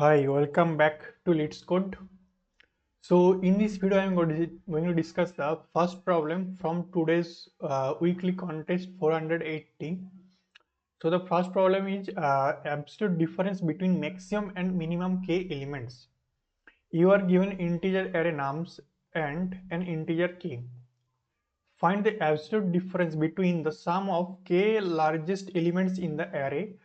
Hi, welcome back to Leetcode. So in this video, I am going to discuss the first problem from today's weekly contest 480. So the first problem is absolute difference between maximum and minimum k elements. You are given integer array nums and an integer k. Find the absolute difference between the sum of k largest elements in the array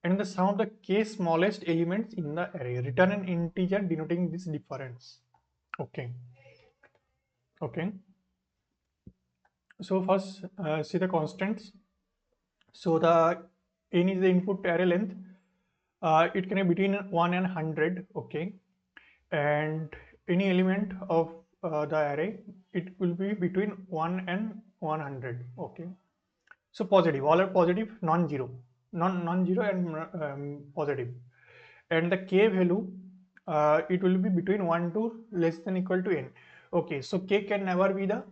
and the sum of the k smallest elements in the array. Return an integer denoting this difference. Okay. Okay. So first, see the constants. So the n is the input array length. It can be between 1 and 100. Okay. And any element of the array, it will be between 1 and 100. Okay. So positive, all are positive, non-zero, non-zero and positive. And the k value, it will be between 1 to less than equal to n. Okay, so k can never be the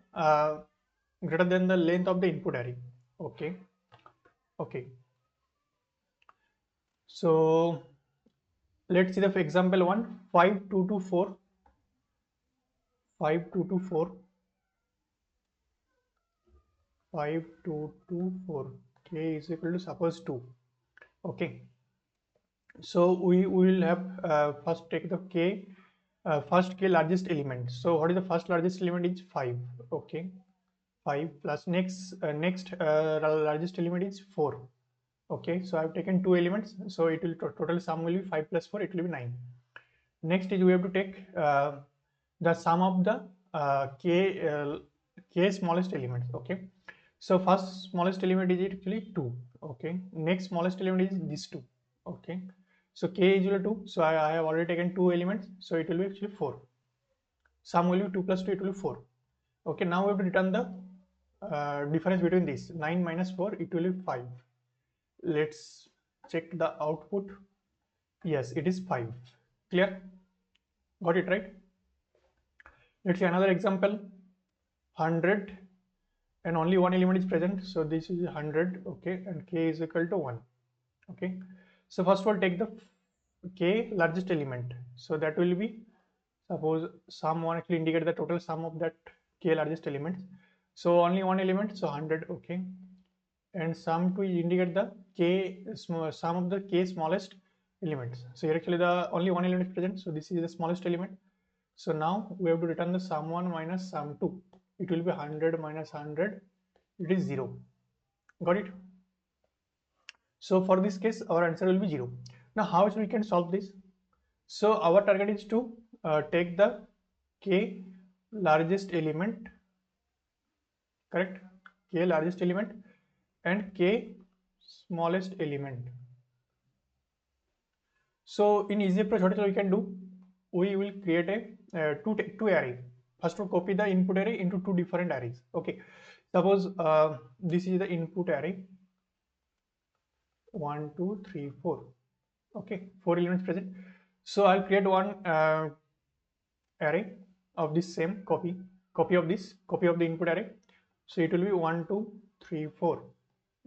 greater than the length of the input array. Okay, okay. So let's see the example one, 5224, 5224, 5224. K is equal to suppose 2. Okay. So we will have first take the k first k largest element. So what is the first largest element is 5. Okay, 5 plus next largest element is 4. Okay, so I've taken two elements, so it will total sum will be 5 plus 4, it will be 9. Next is we have to take the sum of the k smallest elements. Okay, so first smallest element is actually 2. Okay, next smallest element is this 2. Okay, so k is equal to 2, so I have already taken two elements, so it will be actually 4. Sum will be 2 plus 2, it will be 4. Okay, now we have to return the difference between this 9 minus 4, it will be 5. Let's check the output. Yes, it is 5. Clear? Got it right? Let's see another example. 100 and only one element is present, so this is 100. Okay, and k is equal to 1. Okay, so first of all take the k largest element, so that will be, suppose sum 1 actually indicate the total sum of that k largest elements, so only one element, so 100. Okay, and sum 2 indicate the sum of the k smallest elements, so here actually the only one element is present, so this is the smallest element. So now we have to return the sum 1 minus sum 2. It will be 100 minus 100, it is 0. Got it? So for this case our answer will be 0. Now how we can solve this? So our target is to take the k largest element, correct, k largest element and k smallest element. So in easy approach, what we can do, we will create a two array. First to copy the input array into two different arrays. Okay, suppose this is the input array 1 2 3 4. Okay, 4 elements present, so I'll create one array of this same copy of the input array, so it will be 1 2 3 4.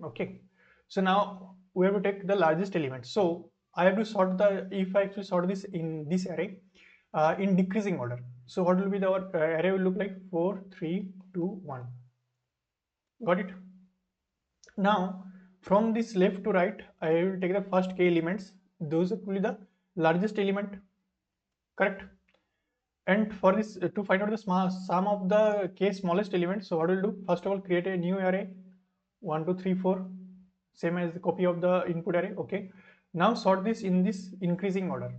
Okay, so now we have to take the largest element, so I have to sort the, if I actually sort this in this array in decreasing order, so what will be the array will look like 4 3 2 1. Got it? Now from this left to right, I will take the first k elements, those will be the largest element, correct? And for this, to find out the sum of the k smallest element, so what we'll do, first of all create a new array 1 2 3 4, same as the copy of the input array. Okay, now sort this in this increasing order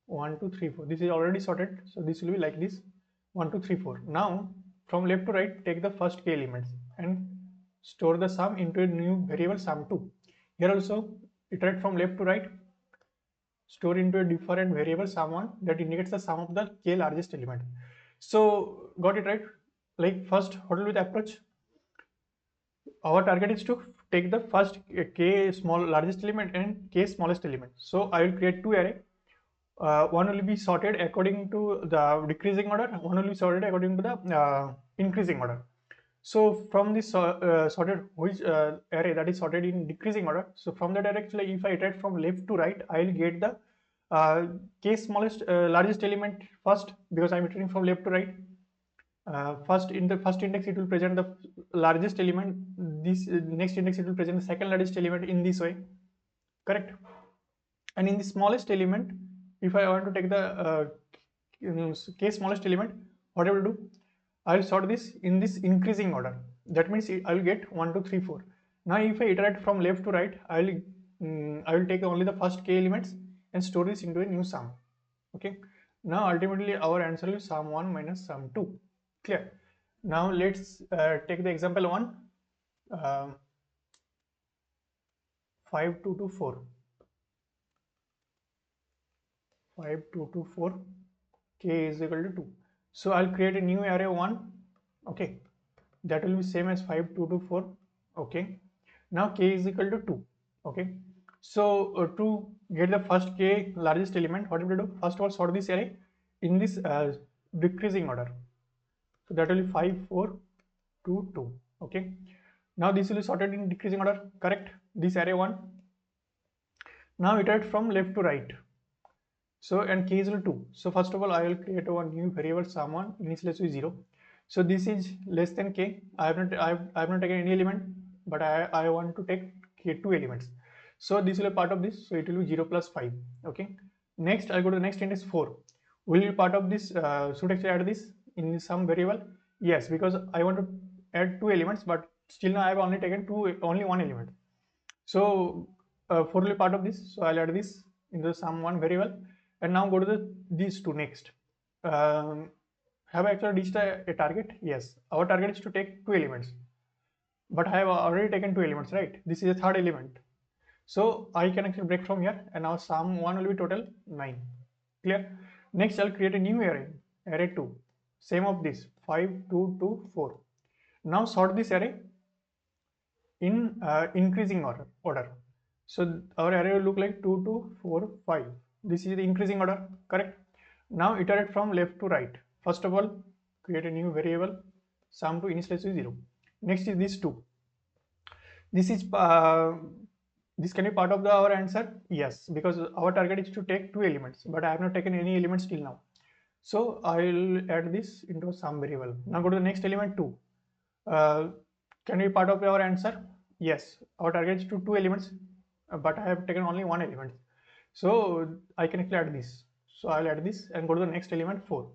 1 2 3 4. This is already sorted, so this will be like this 1 2 3 4. Now from left to right, take the first k elements and store the sum into a new variable sum2. Here also iterate from left to right, store into a different variable sum1 that indicates the sum of the k largest element. So got it right? Like first, what will be the approach? Our target is to take the first k largest element and k smallest element. So I will create two array. One will be sorted according to the decreasing order, one will be sorted according to the increasing order. So from this sorted which array that is sorted in decreasing order, so from that array actually if I iterate from left to right, I will get the k smallest largest element first, because I'm iterating from left to right. First in the first index it will present the largest element, this next index it will present the second largest element in this way, correct? And in the smallest element, if I want to take the k smallest element, what I will do, I will sort this in this increasing order. That means I will get 1 2 3 4. Now if I iterate from left to right, I will take only the first k elements and store this into a new sum. Okay, now ultimately our answer will be sum 1 minus sum 2. Clear? Now let's take the example 1, 5 2 to 4, 5 2 to 4, k is equal to 2. So I'll create a new array 1. Okay, that will be same as 5 2 to 4. Okay, now k is equal to 2. Okay, so to get the first k largest element, what we will do, first of all sort this array in this decreasing order. So that will be 5 4 2 2. Okay, now this will be sorted in decreasing order, correct? This array 1. Now iterate from left to right. So and k is equal to 2. So first of all I will create one new variable sum1 initialized with 0. So this is less than k. I have not taken any element, but I want to take k 2 elements. So this will be part of this. So it will be 0 plus 5. Okay. Next I'll go to the next index 4. Will be part of this. Should actually add this in some variable? Yes, because I want to add 2 elements, but still now I have only taken only one element. So 4 will be part of this. So I'll add this in the sum1 variable. And now go to these two next. Have I actually reached a target? Yes, our target is to take 2 elements, but I have already taken 2 elements, right? This is a third element, so I can actually break from here, and our sum 1 will be total 9. Clear? Next I'll create a new array 2, same of this 5 2 2 4. Now sort this array in increasing order. So our array will look like 2 2 4 5. This is the increasing order, correct? Now iterate from left to right. First of all, create a new variable sum2 initialize to 0. Next is this 2. This is this can be part of our answer. Yes, because our target is to take 2 elements, but I have not taken any elements till now. So I will add this into sum variable. Now go to the next element 2. Can be part of our answer? Yes, our target is to 2 elements, but I have taken only 1 element. So I can actually add this. So I'll add this and go to the next element 4.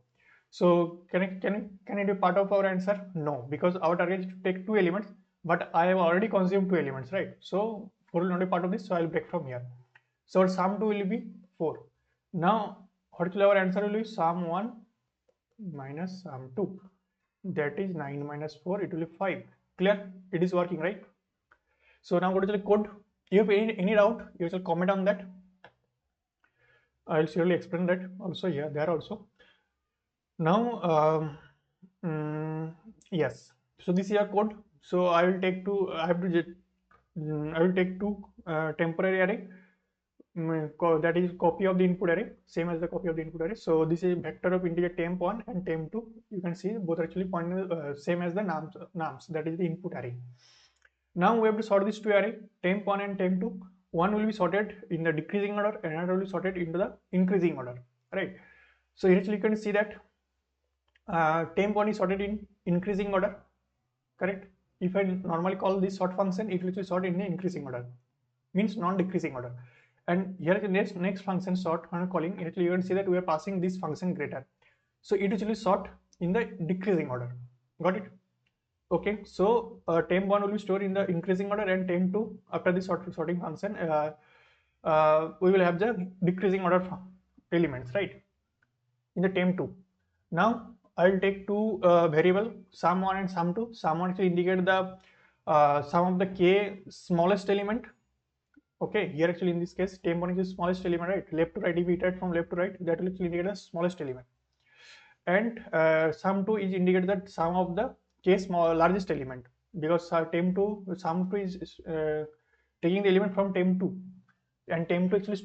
So can it be part of our answer? No, because our target is to take 2 elements, but I have already consumed 2 elements, right? So 4 will not be part of this, so I'll break from here. So our sum 2 will be 4. Now what will our answer will be? Sum 1 minus sum 2. That is 9 minus 4, it will be 5. Clear? It is working, right? So now go to the code. If you have any doubt, you shall comment on that. I'll surely explain that also here, there also. Now yes, so this is your code. So I will take two, I will take two temporary array, that is copy of the input array, same as the copy of the input array. So this is vector of integer temp1 and temp2. You can see both are actually pointing same as the nums, that is the input array. Now we have to sort these two array, temp1 and temp2. One will be sorted in the decreasing order and another will be sorted into the increasing order, right? So here actually you can see that temp1 is sorted in increasing order, correct? If I normally call this sort function, it will be sorted in the increasing order, means non-decreasing order. And here the next function sort when calling, actually you can see that we are passing this function greater, so it actually sort in the decreasing order. Got it? Okay, so temp1 will be stored in the increasing order, and temp2 after the sorting function we will have the decreasing order elements, right, in the temp2. Now I will take two variable sum1 and sum2. Sum1 actually indicate the sum of the k smallest element. Okay, here actually in this case temp1 is the smallest element, right? Left to right, if we iterate from left to right, that will actually indicate the smallest element. And sum2 is indicate that sum of the k largest element, because temp2 sum2 is taking the element from temp2, and temp2 actually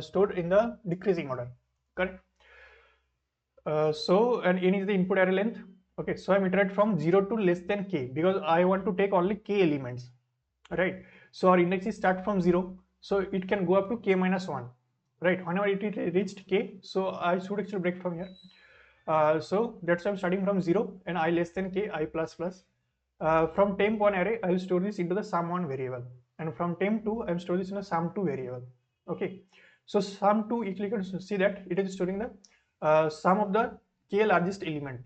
stored in the decreasing order, correct? So and n is the input array length. Okay, so I'm iterate from 0 to less than k because I want to take only k elements, right? So our index is start from 0, so it can go up to k minus 1, right? Whenever it reached k, so I should actually break from here. So that's why I'm starting from 0 and I less than k, I plus plus. From temp1 array, I will store this into the sum1 variable, and from temp2 I'm storing this in a sum2 variable. Okay, so sum2, you can see that it is storing the sum of the k largest element.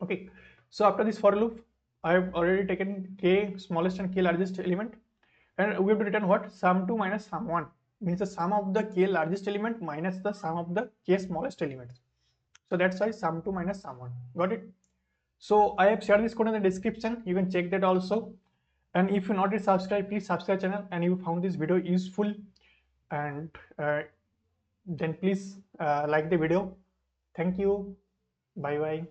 Okay, so after this for loop, I have already taken k smallest and k largest element, and we have to return what? Sum2 minus sum1 means the sum of the k largest element minus the sum of the k smallest elements. So that's why sum2 minus sum1. Got it? So I have shared this code in the description. You can check that also. And if you not yet subscribed, please subscribe channel. And you found this video useful, and then please like the video. Thank you. Bye bye.